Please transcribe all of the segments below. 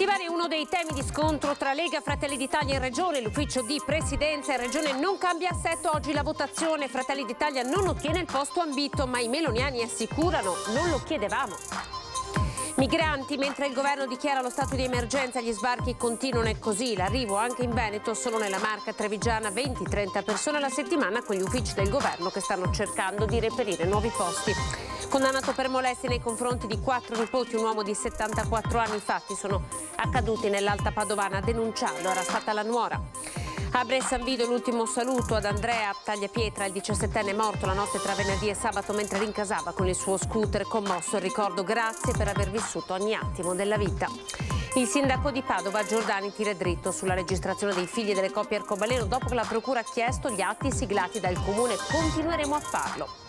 Cattiveria è uno dei temi di scontro tra Lega e Fratelli d'Italia in Regione. L'ufficio di presidenza in Regione non cambia assetto. Oggi la votazione. Fratelli d'Italia non ottiene il posto ambito, ma i meloniani assicurano non lo chiedevamo. Migranti, mentre il governo dichiara lo stato di emergenza, gli sbarchi continuano e così. L'arrivo anche in Veneto, solo nella Marca trevigiana, 20-30 persone alla settimana, con gli uffici del governo che stanno cercando di reperire nuovi posti. Condannato per molestie nei confronti di 4 nipoti, un uomo di 74 anni. I fatti sono accaduti nell'Alta Padovana. A denunciarlo era stata la nuora. A San Vito l'ultimo saluto ad Andrea Tagliapietra, il 17enne morto la notte tra venerdì e sabato mentre rincasava con il suo scooter. Commosso il ricordo, grazie per aver vissuto ogni attimo della vita. Il sindaco di Padova Giordani tira dritto sulla registrazione dei figli delle coppie arcobaleno. Dopo che la procura ha chiesto gli atti siglati dal comune, continueremo a farlo.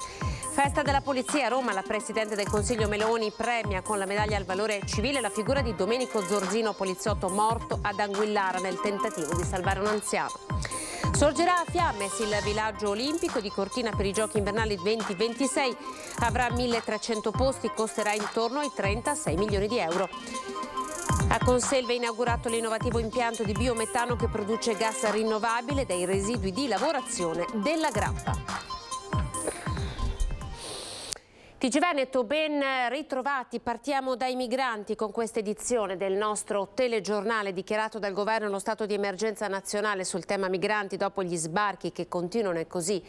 Festa della Polizia a Roma, la Presidente del Consiglio Meloni premia con la medaglia al valore civile la figura di Domenico Zorzino, poliziotto morto ad Anguillara nel tentativo di salvare un anziano. Sorgerà a Fiammes il villaggio olimpico di Cortina per i Giochi invernali 2026, avrà 1.300 posti, costerà intorno ai 36 milioni di euro. A Conselve è inaugurato l'innovativo impianto di biometano che produce gas rinnovabile dai residui di lavorazione della grappa. TG Veneto, ben ritrovati. Partiamo dai migranti con questa edizione del nostro telegiornale. Dichiarato dal governo lo stato di emergenza nazionale sul tema migranti dopo gli sbarchi che continuano e così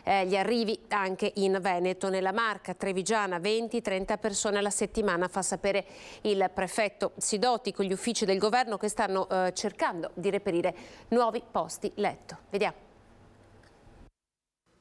gli arrivi anche in Veneto. Nella Marca trevigiana 20-30 persone alla settimana, fa sapere il prefetto Sidoti, con gli uffici del governo che stanno cercando di reperire nuovi posti letto. Vediamo.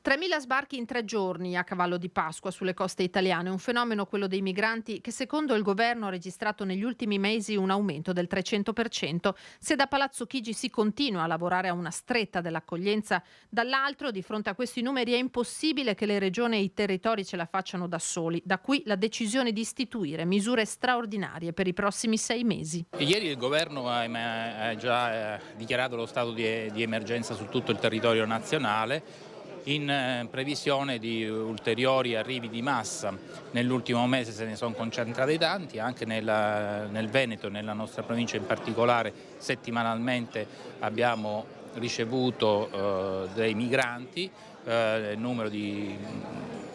3.000 sbarchi in 3 giorni a cavallo di Pasqua sulle coste italiane, un fenomeno, quello dei migranti, che secondo il governo ha registrato negli ultimi mesi un aumento del 300%. Se da Palazzo Chigi si continua a lavorare a una stretta dell'accoglienza, dall'altro, di fronte a questi numeri, è impossibile che le regioni e i territori ce la facciano da soli. Da qui la decisione di istituire misure straordinarie per i prossimi 6 mesi. Ieri il governo ha già dichiarato lo stato di emergenza su tutto il territorio nazionale, in previsione di ulteriori arrivi di massa. Nell'ultimo mese se ne sono concentrati tanti, anche nel Veneto, nella nostra provincia in particolare, settimanalmente abbiamo ricevuto dei migranti, il numero di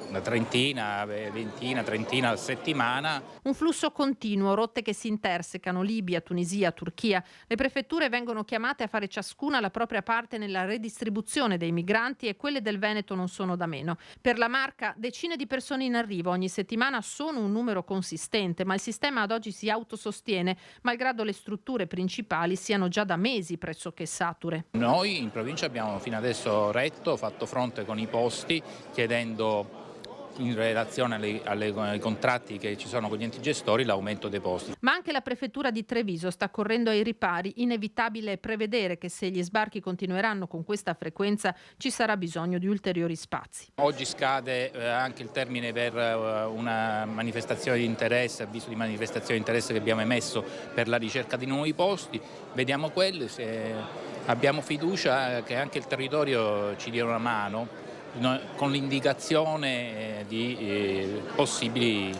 una trentina, ventina, trentina a settimana. Un flusso continuo, rotte che si intersecano, Libia, Tunisia, Turchia. Le prefetture vengono chiamate a fare ciascuna la propria parte nella redistribuzione dei migranti e quelle del Veneto non sono da meno. Per la Marca, decine di persone in arrivo ogni settimana sono un numero consistente, ma il sistema ad oggi si autosostiene, malgrado le strutture principali siano già da mesi pressoché sature. Noi in provincia abbiamo fino adesso fatto fronte con i posti, chiedendo in relazione ai contratti che ci sono con gli enti gestori l'aumento dei posti. Ma anche la prefettura di Treviso sta correndo ai ripari. Inevitabile prevedere che se gli sbarchi continueranno con questa frequenza ci sarà bisogno di ulteriori spazi. Oggi scade anche il termine per una manifestazione di interesse, avviso di manifestazione di interesse che abbiamo emesso per la ricerca di nuovi posti. Vediamo quelli, se abbiamo fiducia che anche il territorio ci dia una mano con l'indicazione di possibili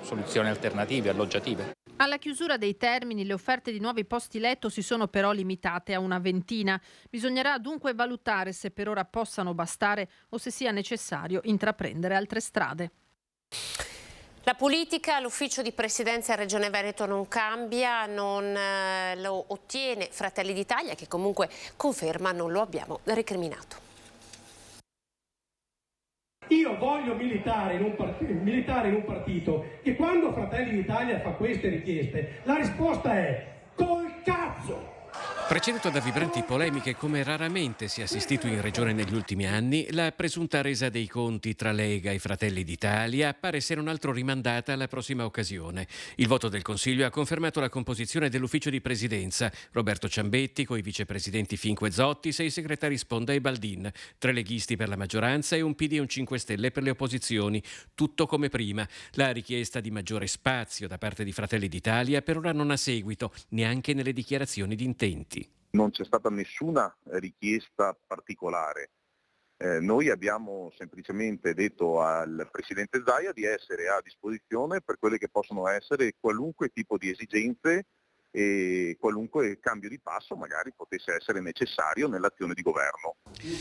soluzioni alternative, alloggiative. Alla chiusura dei termini le offerte di nuovi posti letto si sono però limitate a una ventina. Bisognerà dunque valutare se per ora possano bastare o se sia necessario intraprendere altre strade. La politica, l'ufficio di presidenza in Regione Veneto non cambia, non lo ottiene Fratelli d'Italia, che comunque conferma non lo abbiamo recriminato. Io voglio militare in un partito che quando Fratelli d'Italia fa queste richieste la risposta è col cazzo! Preceduto da vibranti polemiche come raramente si è assistito in Regione negli ultimi anni, la presunta resa dei conti tra Lega e Fratelli d'Italia pare se non altro rimandata alla prossima occasione. Il voto del Consiglio ha confermato la composizione dell'ufficio di presidenza: Roberto Ciambetti coi vicepresidenti Finco e Zotti, 6 segretari Sponda e Baldin, 3 leghisti per la maggioranza e un PD e un 5 Stelle per le opposizioni. Tutto come prima. La richiesta di maggiore spazio da parte di Fratelli d'Italia per ora non ha seguito, neanche nelle dichiarazioni di intenti. Non c'è stata nessuna richiesta particolare. Noi abbiamo semplicemente detto al Presidente Zaia di essere a disposizione per quelle che possono essere qualunque tipo di esigenze e qualunque cambio di passo magari potesse essere necessario nell'azione di governo.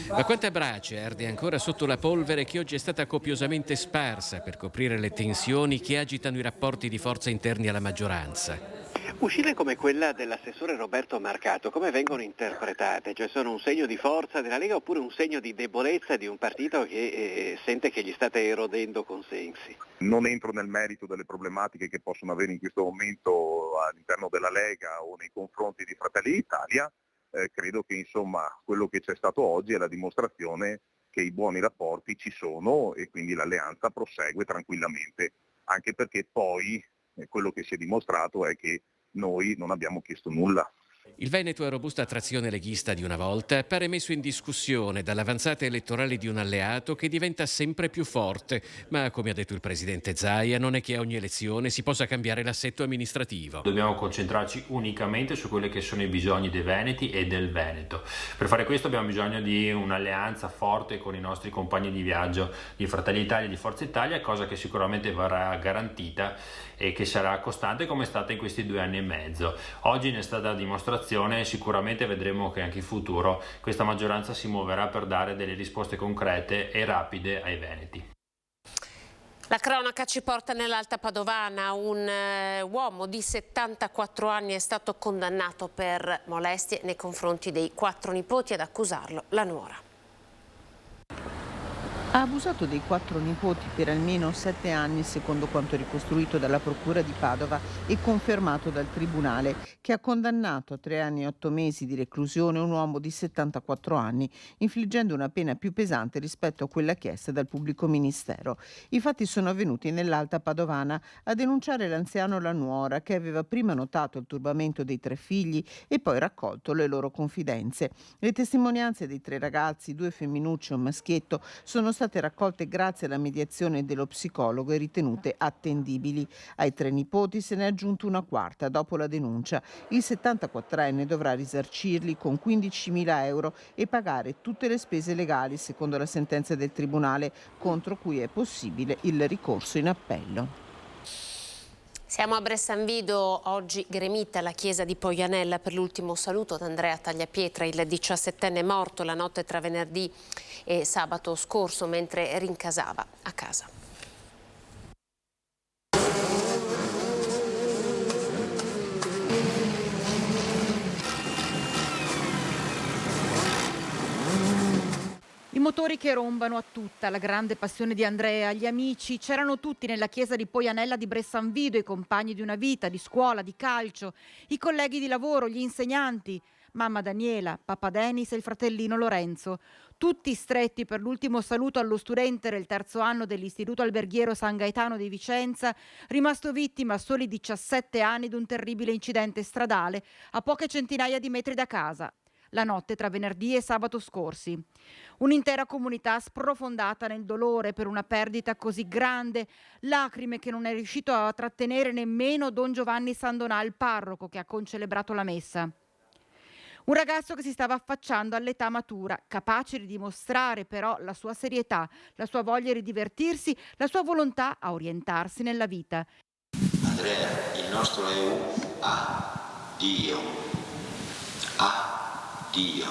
Ma quanta brace arde ancora sotto la polvere che oggi è stata copiosamente sparsa per coprire le tensioni che agitano i rapporti di forza interni alla maggioranza? Uscite come quella dell'assessore Roberto Marcato, come vengono interpretate? Cioè sono un segno di forza della Lega oppure un segno di debolezza di un partito che sente che gli state erodendo consensi? Non entro nel merito delle problematiche che possono avere in questo momento all'interno della Lega o nei confronti di Fratelli d'Italia, credo che insomma quello che c'è stato oggi è la dimostrazione che i buoni rapporti ci sono e quindi l'alleanza prosegue tranquillamente, anche perché poi quello che si è dimostrato è che noi non abbiamo chiesto nulla. Il Veneto, a robusta trazione leghista di una volta, appare messo in discussione dall'avanzata elettorale di un alleato che diventa sempre più forte. Ma, come ha detto il presidente Zaia, non è che a ogni elezione si possa cambiare l'assetto amministrativo. Dobbiamo concentrarci unicamente su quelli che sono i bisogni dei veneti e del Veneto. Per fare questo abbiamo bisogno di un'alleanza forte con i nostri compagni di viaggio di Fratelli d'Italia e di Forza Italia, cosa che sicuramente verrà garantita e che sarà costante come è stata in questi 2 anni e mezzo. Oggi ne è stata dimostrazione e sicuramente vedremo che anche in futuro questa maggioranza si muoverà per dare delle risposte concrete e rapide ai veneti. La cronaca ci porta nell'Alta Padovana. Un uomo di 74 anni è stato condannato per molestie nei confronti dei 4 nipoti, ad accusarlo la nuora. Ha abusato dei 4 nipoti per almeno 7 anni, secondo quanto ricostruito dalla Procura di Padova e confermato dal Tribunale, che ha condannato a 3 anni e 8 mesi di reclusione un uomo di 74 anni, infliggendo una pena più pesante rispetto a quella chiesta dal pubblico ministero. I fatti sono avvenuti nell'Alta Padovana. A denunciare l'anziano la nuora, che aveva prima notato il turbamento dei 3 figli e poi raccolto le loro confidenze. Le testimonianze dei 3 ragazzi, 2 femminucce e un maschietto, sono state raccolte grazie alla mediazione dello psicologo e ritenute attendibili. Ai 3 nipoti se ne è aggiunto una quarta dopo la denuncia. Il 74enne dovrà risarcirli con 15.000 euro e pagare tutte le spese legali, secondo la sentenza del Tribunale, contro cui è possibile il ricorso in appello. Siamo a Bressanvido, oggi gremita la chiesa di Poianella per l'ultimo saluto ad Andrea Tagliapietra, il 17enne morto la notte tra venerdì e sabato scorso mentre rincasava a casa. I motori che rombano a tutta, la grande passione di Andrea, gli amici, c'erano tutti nella chiesa di Poianella di Bressanvido, i compagni di una vita, di scuola, di calcio, i colleghi di lavoro, gli insegnanti, mamma Daniela, papà Denis e il fratellino Lorenzo, tutti stretti per l'ultimo saluto allo studente del 3° anno dell'Istituto Alberghiero San Gaetano di Vicenza, rimasto vittima a soli 17 anni di un terribile incidente stradale a poche centinaia di metri da casa. La notte tra venerdì e sabato scorsi. Un'intera comunità sprofondata nel dolore per una perdita così grande, lacrime che non è riuscito a trattenere nemmeno Don Giovanni Sandonà, il parroco che ha concelebrato la messa. Un ragazzo che si stava affacciando all'età matura, capace di dimostrare però la sua serietà, la sua voglia di divertirsi, la sua volontà a orientarsi nella vita. Andrea, il nostro EU ha Dio. Dio,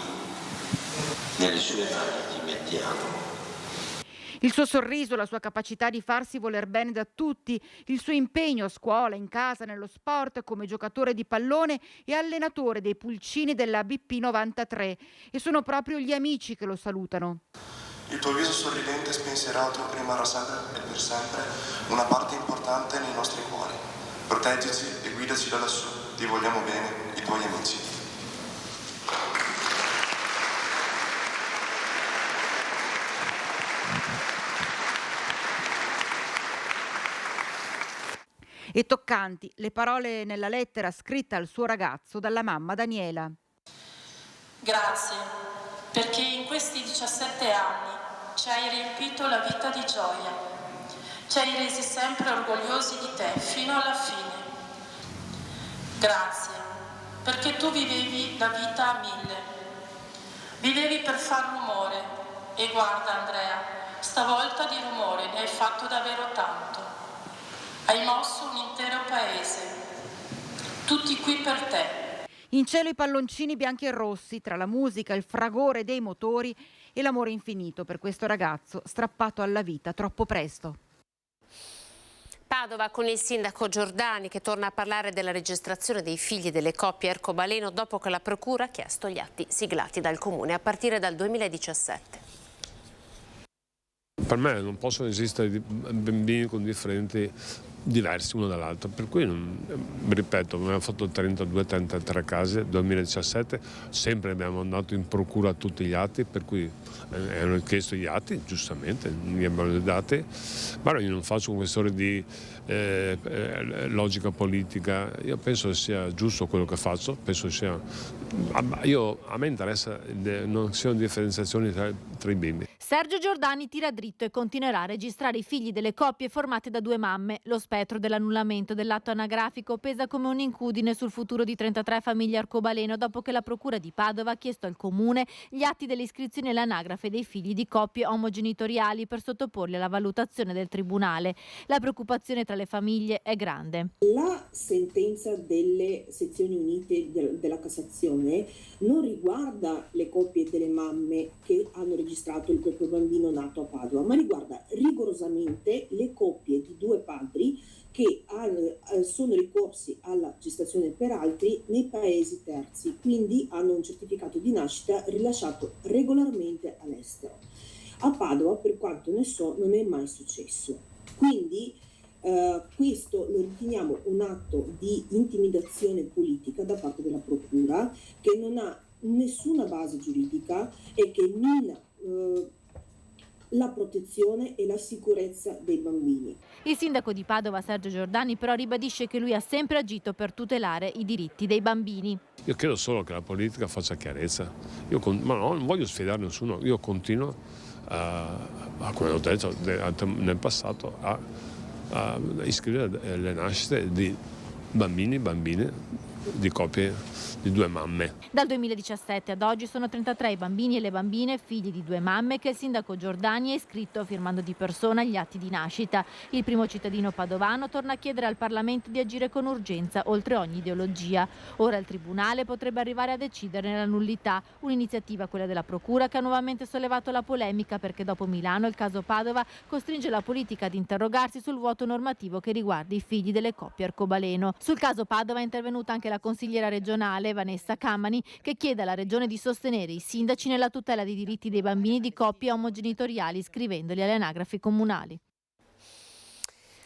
nelle sue mani ti mettiamo. Il suo sorriso, la sua capacità di farsi voler bene da tutti, il suo impegno a scuola, in casa, nello sport, come giocatore di pallone e allenatore dei pulcini della BP 93. E sono proprio gli amici che lo salutano. Il tuo viso sorridente e spensierato rimarrà sempre e per sempre una parte importante nei nostri cuori. Proteggici e guidaci da lassù. Ti vogliamo bene, i tuoi amici. E toccanti le parole nella lettera scritta al suo ragazzo dalla mamma Daniela. Grazie, perché in questi 17 anni ci hai riempito la vita di gioia, ci hai resi sempre orgogliosi di te fino alla fine. Grazie, perché tu vivevi la vita a 1000, vivevi per far rumore e guarda Andrea, stavolta di rumore ne hai fatto davvero tanto. Hai mosso un intero paese. tutti qui per te. In cielo i palloncini bianchi e rossi, tra la musica, il fragore dei motori e l'amore infinito per questo ragazzo strappato alla vita troppo presto. Padova con il sindaco Giordani che torna a parlare della registrazione dei figli delle coppie Arcobaleno dopo che la procura ha chiesto gli atti siglati dal comune a partire dal 2017. Per me non possono esistere bambini con differenti diversi uno dall'altro, per cui ripeto, abbiamo fatto 32-33 casi nel 2017, sempre abbiamo andato in procura tutti gli atti, per cui hanno chiesto gli atti, giustamente, mi abbiamo dati, ma io non faccio un questione di logica politica, io penso che sia giusto quello che faccio, penso sia, a me interessa non siano differenziazioni tra i bimbi. Sergio Giordani tira dritto e continuerà a registrare i figli delle coppie formate da due mamme. Lo spettro dell'annullamento dell'atto anagrafico pesa come un'incudine sul futuro di 33 famiglie arcobaleno dopo che la procura di Padova ha chiesto al comune gli atti delle iscrizioni all'anagrafe dei figli di coppie omogenitoriali per sottoporli alla valutazione del tribunale. La preoccupazione tra le famiglie è grande. La sentenza delle sezioni unite della Cassazione non riguarda le coppie delle mamme che hanno registrato il proprio bambino nato a Padova, ma riguarda rigorosamente le coppie di due padri che sono ricorsi alla gestazione per altri nei paesi terzi, quindi hanno un certificato di nascita rilasciato regolarmente all'estero. A Padova, per quanto ne so, non è mai successo. Quindi questo lo riteniamo un atto di intimidazione politica da parte della procura che non ha nessuna base giuridica e che mina la protezione e la sicurezza dei bambini. Il sindaco di Padova, Sergio Giordani, però ribadisce che lui ha sempre agito per tutelare i diritti dei bambini. Io credo solo che la politica faccia chiarezza. Ma no, non voglio sfidare nessuno, io continuo, come ho detto nel passato, a iscrivere le nascite di bambini e bambine di coppie di due mamme. Dal 2017 ad oggi sono 33 i bambini e le bambine figli di due mamme che il sindaco Giordani ha iscritto firmando di persona gli atti di nascita. Il primo cittadino padovano torna a chiedere al Parlamento di agire con urgenza oltre ogni ideologia. Ora il Tribunale potrebbe arrivare a decidere la nullità, un'iniziativa, quella della Procura, che ha nuovamente sollevato la polemica perché dopo Milano il caso Padova costringe la politica ad interrogarsi sul vuoto normativo che riguarda i figli delle coppie arcobaleno. Sul caso Padova è intervenuta anche la consigliera regionale Vanessa Camani, che chiede alla Regione di sostenere i sindaci nella tutela dei diritti dei bambini di coppie omogenitoriali iscrivendoli alle anagrafi comunali.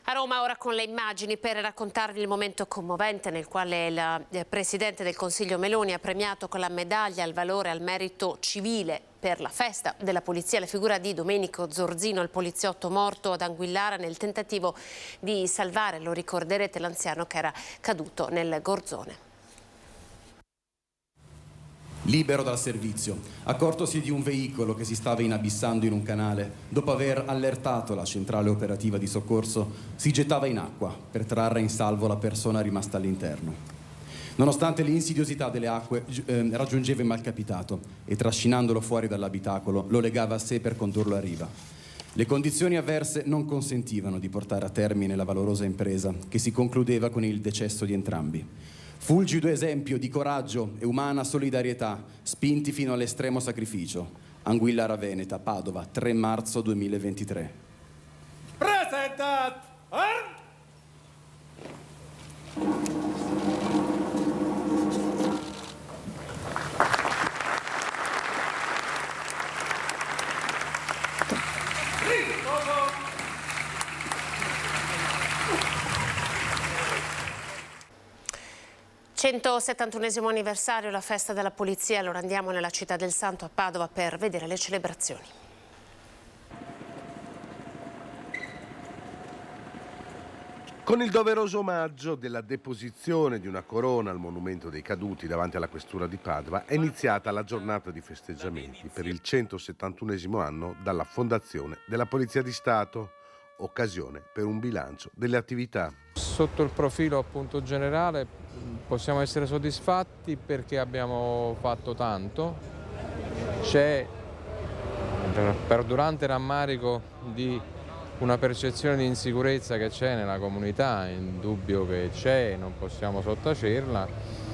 A Roma ora con le immagini per raccontarvi il momento commovente nel quale il Presidente del Consiglio Meloni ha premiato con la medaglia al valore al merito civile per la festa della polizia la figura di Domenico Zorzino, il poliziotto morto ad Anguillara nel tentativo di salvare, lo ricorderete, l'anziano che era caduto nel gorzone. Libero dal servizio, accortosi di un veicolo che si stava inabissando in un canale, dopo aver allertato la centrale operativa di soccorso, si gettava in acqua per trarre in salvo la persona rimasta all'interno. Nonostante l'insidiosità delle acque, raggiungeva il malcapitato e trascinandolo fuori dall'abitacolo lo legava a sé per condurlo a riva. Le condizioni avverse non consentivano di portare a termine la valorosa impresa, che si concludeva con il decesso di entrambi. Fulgido esempio di coraggio e umana solidarietà, spinti fino all'estremo sacrificio. Anguillara Veneta, Padova, 3 marzo 2023. Presentat! 171esimo anniversario, la festa della polizia. Allora andiamo nella città del Santo a Padova per vedere le celebrazioni. Con il doveroso omaggio della deposizione di una corona al Monumento dei Caduti davanti alla Questura di Padova è iniziata la giornata di festeggiamenti per il 171esimo anno dalla fondazione della Polizia di Stato, occasione per un bilancio delle attività. Sotto il profilo appunto generale possiamo essere soddisfatti perché abbiamo fatto tanto. C'è perdurante rammarico di una percezione di insicurezza che c'è nella comunità, è indubbio che c'è, non possiamo sottacerla,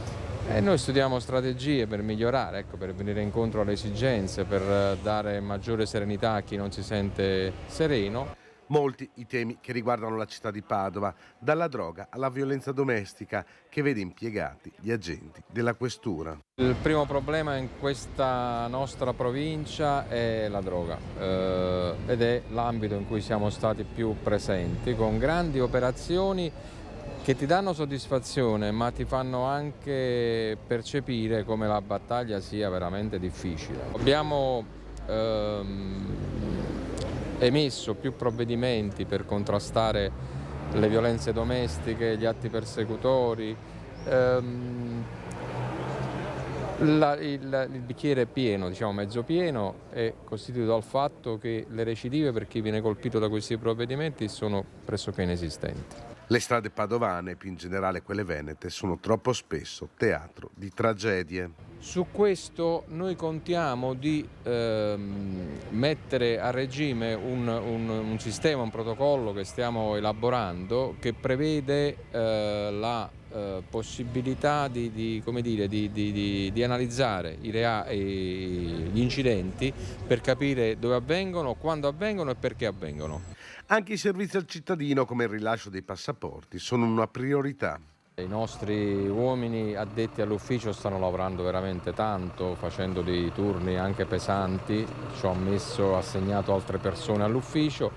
e noi studiamo strategie per migliorare, ecco, per venire incontro alle esigenze, per dare maggiore serenità a chi non si sente sereno. Molti i temi che riguardano la città di Padova, dalla droga alla violenza domestica, che vede impiegati gli agenti della questura. Il primo problema in questa nostra provincia è la droga ed è l'ambito in cui siamo stati più presenti, con grandi operazioni che ti danno soddisfazione, ma ti fanno anche percepire come la battaglia sia veramente difficile. Abbiamo emesso più provvedimenti per contrastare le violenze domestiche, gli atti persecutori. Il bicchiere è pieno, diciamo mezzo pieno, è costituito dal fatto che le recidive per chi viene colpito da questi provvedimenti sono pressoché inesistenti. Le strade padovane, più in generale quelle venete, sono troppo spesso teatro di tragedie. Su questo noi contiamo di mettere a regime un sistema, un protocollo che stiamo elaborando, che prevede la possibilità di analizzare gli incidenti per capire dove avvengono, quando avvengono e perché avvengono. Anche i servizi al cittadino, come il rilascio dei passaporti, sono una priorità. I nostri uomini addetti all'ufficio stanno lavorando veramente tanto, facendo dei turni anche pesanti, ci ho assegnato altre persone all'ufficio,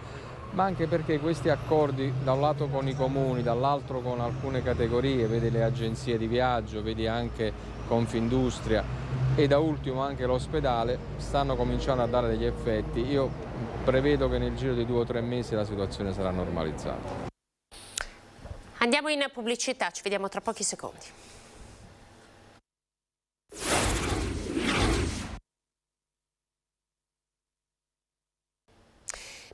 ma anche perché questi accordi, da un lato con i comuni, dall'altro con alcune categorie, vedi le agenzie di viaggio, vedi anche Confindustria e da ultimo anche l'ospedale, stanno cominciando a dare degli effetti. Io prevedo che nel giro di 2 o 3 mesi la situazione sarà normalizzata. Andiamo in pubblicità, ci vediamo tra pochi secondi.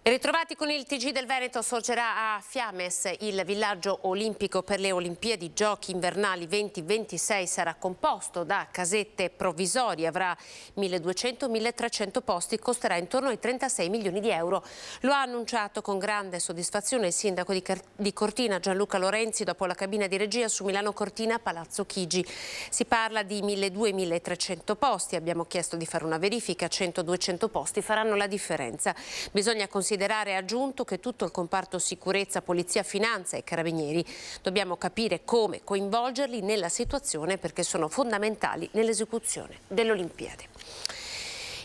Ben ritrovati con il TG del Veneto. Sorgerà a Fiames il villaggio olimpico per le Olimpiadi Giochi invernali 2026. Sarà composto da casette provvisorie, avrà 1.200-1.300 posti, costerà intorno ai 36 milioni di euro. Lo ha annunciato con grande soddisfazione il sindaco di Cortina Gianluca Lorenzi dopo la cabina di regia su Milano Cortina Palazzo Chigi. Si parla di 1.200-1.300 posti, abbiamo chiesto di fare una verifica, 100-200 posti faranno la differenza. Bisogna considerare, ha aggiunto, che tutto il comparto sicurezza, polizia, finanza e carabinieri dobbiamo capire come coinvolgerli nella situazione, perché sono fondamentali nell'esecuzione delle Olimpiadi.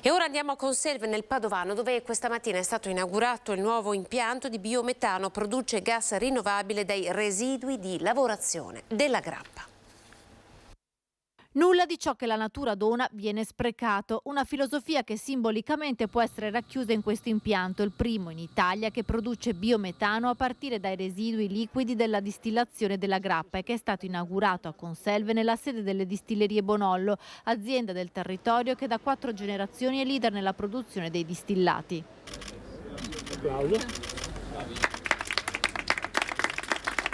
E ora andiamo a Conselve nel Padovano, dove questa mattina è stato inaugurato il nuovo impianto di biometano, produce gas rinnovabile dai residui di lavorazione della grappa. Nulla di ciò che la natura dona viene sprecato, una filosofia che simbolicamente può essere racchiusa in questo impianto, il primo in Italia che produce biometano a partire dai residui liquidi della distillazione della grappa e che è stato inaugurato a Conselve nella sede delle distillerie Bonollo, azienda del territorio che da 4 generazioni è leader nella produzione dei distillati.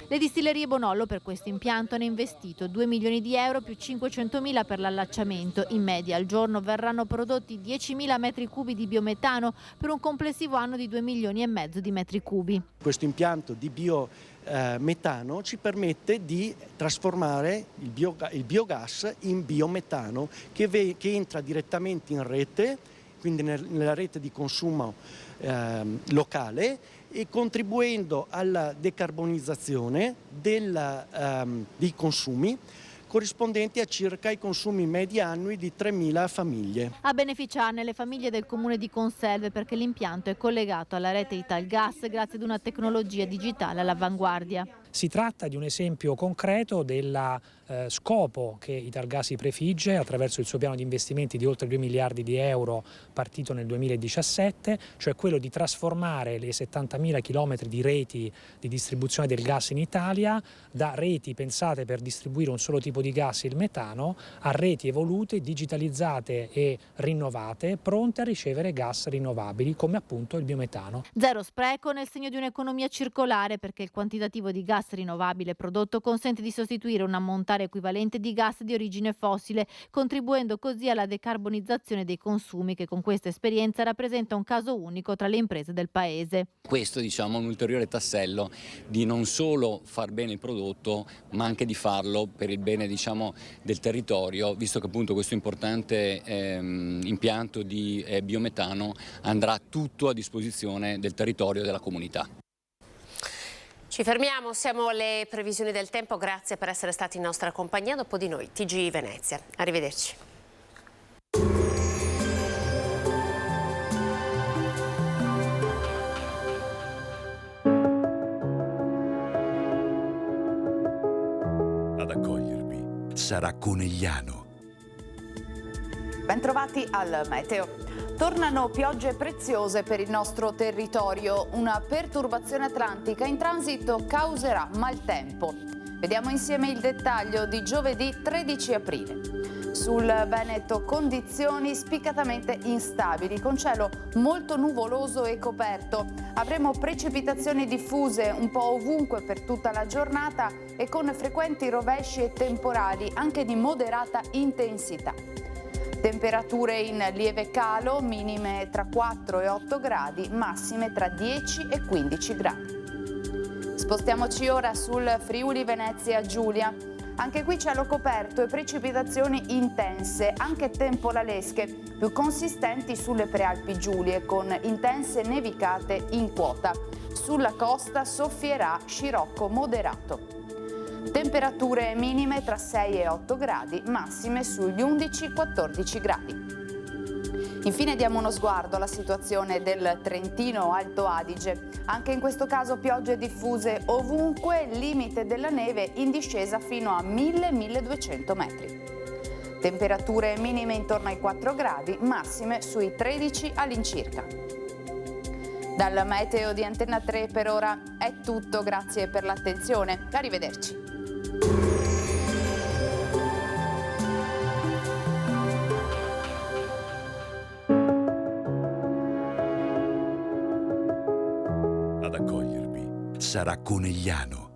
Le distillerie Bonollo per questo impianto hanno investito 2 milioni di euro più 500.000 per l'allacciamento. In media al giorno verranno prodotti 10.000 metri cubi di biometano per un complessivo anno di 2 milioni e mezzo di metri cubi. Questo impianto di biometano ci permette di trasformare il biogas in biometano che entra direttamente in rete, quindi nella rete di consumo locale, e contribuendo alla decarbonizzazione dei consumi corrispondenti a circa i consumi medi annui di 3.000 famiglie. A beneficiarne le famiglie del comune di Conselve, perché l'impianto è collegato alla rete Italgas grazie ad una tecnologia digitale all'avanguardia. Si tratta di un esempio concreto del scopo che Italgas si prefigge attraverso il suo piano di investimenti di oltre 2 miliardi di euro partito nel 2017, cioè quello di trasformare le 70.000 chilometri di reti di distribuzione del gas in Italia da reti pensate per distribuire un solo tipo di gas, il metano, a reti evolute, digitalizzate e rinnovate, pronte a ricevere gas rinnovabili come appunto il biometano. Zero spreco nel segno di un'economia circolare, perché il quantitativo di gas gas rinnovabile prodotto consente di sostituire un ammontare equivalente di gas di origine fossile, contribuendo così alla decarbonizzazione dei consumi, che con questa esperienza rappresenta un caso unico tra le imprese del paese. Questo è un ulteriore tassello di non solo far bene il prodotto, ma anche di farlo per il bene del territorio, visto che appunto questo importante impianto di biometano andrà tutto a disposizione del territorio e della comunità. Ci fermiamo, siamo alle previsioni del tempo, grazie per essere stati in nostra compagnia. Dopo di noi TG Venezia. Arrivederci. Ad accogliervi sarà Conegliano. Bentrovati al meteo. Tornano piogge preziose per il nostro territorio. Una perturbazione atlantica in transito causerà maltempo. Vediamo insieme il dettaglio di giovedì 13 aprile. Sul Veneto condizioni spiccatamente instabili, con cielo molto nuvoloso e coperto. Avremo precipitazioni diffuse un po' ovunque per tutta la giornata e con frequenti rovesci e temporali anche di moderata intensità. Temperature in lieve calo, minime tra 4 e 8 gradi, massime tra 10 e 15 gradi. Spostiamoci ora sul Friuli Venezia Giulia. Anche qui cielo coperto e precipitazioni intense, anche temporalesche, più consistenti sulle prealpi Giulie, con intense nevicate in quota. Sulla costa soffierà scirocco moderato. Temperature minime tra 6 e 8 gradi, massime sugli 11-14 gradi. Infine diamo uno sguardo alla situazione del Trentino Alto Adige. Anche in questo caso piogge diffuse ovunque, limite della neve in discesa fino a 1000-1200 metri. Temperature minime intorno ai 4 gradi, massime sui 13 all'incirca. Dal meteo di Antenna 3 per ora è tutto, grazie per l'attenzione. Arrivederci. Ad accogliervi sarà Conegliano.